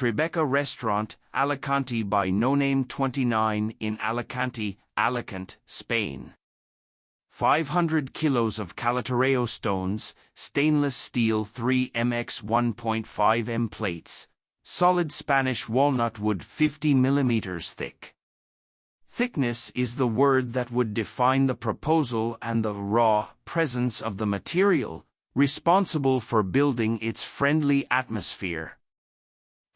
Tribeca Restaurant, Alicante by Noname 29 in Alicante, Alicante, Spain. 500 kilos of Calatorao stones, stainless steel 3mx 1.5m plates, solid Spanish walnut wood 50 millimeters thick. Thickness is the word that would define the proposal and the raw presence of the material, responsible for building its friendly atmosphere.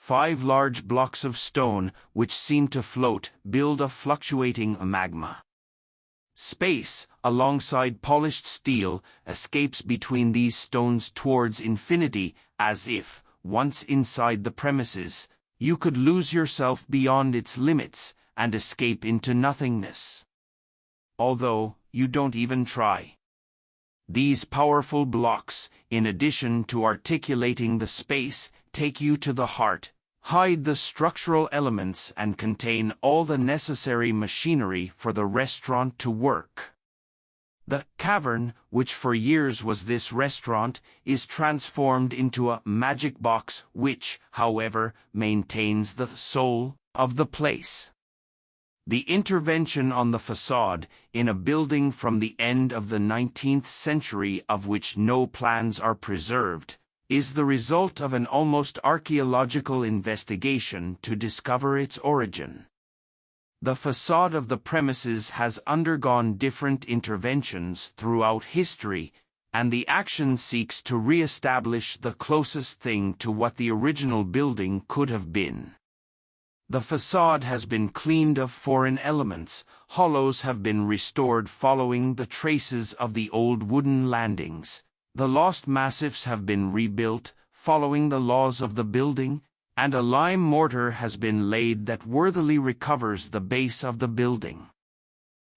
5 large blocks of stone, which seem to float, build a fluctuating magma. Space, alongside polished steel, escapes between these stones towards infinity, as if, once inside the premises, you could lose yourself beyond its limits and escape into nothingness. Although, you don't even try. These powerful blocks, in addition to articulating the space, take you to the heart, hide the structural elements and contain all the necessary machinery for the restaurant to work. The cavern, which for years was this restaurant, is transformed into a magic box which, however, maintains the soul of the place. The intervention on the facade, in a building from the end of the 19th century of which no plans are preserved, is the result of an almost archaeological investigation to discover its origin. The facade of the premises has undergone different interventions throughout history, and the action seeks to re-establish the closest thing to what the original building could have been. The facade has been cleaned of foreign elements, hollows have been restored following the traces of the old wooden landings, the lost massifs have been rebuilt following the laws of the building, and a lime mortar has been laid that worthily recovers the base of the building.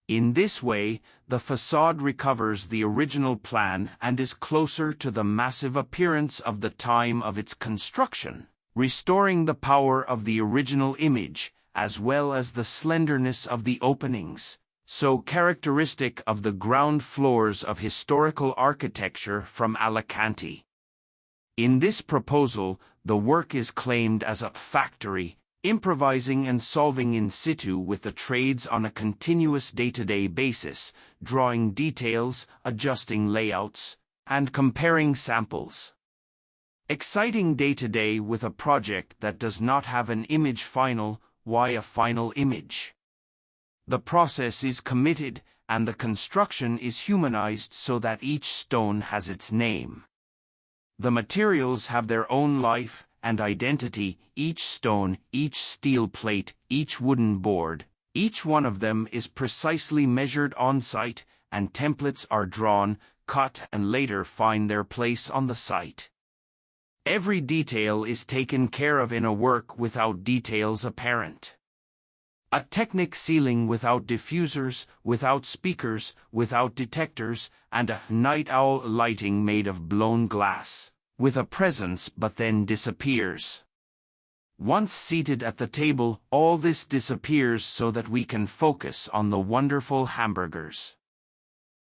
In this way, the facade recovers the original plan and is closer to the massive appearance of the time of its construction, restoring the power of the original image, as well as the slenderness of the openings, so characteristic of the ground floors of historical architecture from Alicante. In this proposal, the work is claimed as a factory, improvising and solving in situ with the trades on a continuous day-to-day basis, drawing details, adjusting layouts, and comparing samples. Exciting day-to-day with a project that does not have an image final. Why a final image? The process is committed, and the construction is humanized so that each stone has its name. The materials have their own life and identity, each stone, each steel plate, each wooden board, each one of them is precisely measured on-site, and templates are drawn, cut, and later find their place on the site. Every detail is taken care of in a work without details apparent. A Technic ceiling without diffusers, without speakers, without detectors, and a night owl lighting made of blown glass, with a presence but then disappears. Once seated at the table, all this disappears so that we can focus on the wonderful hamburgers.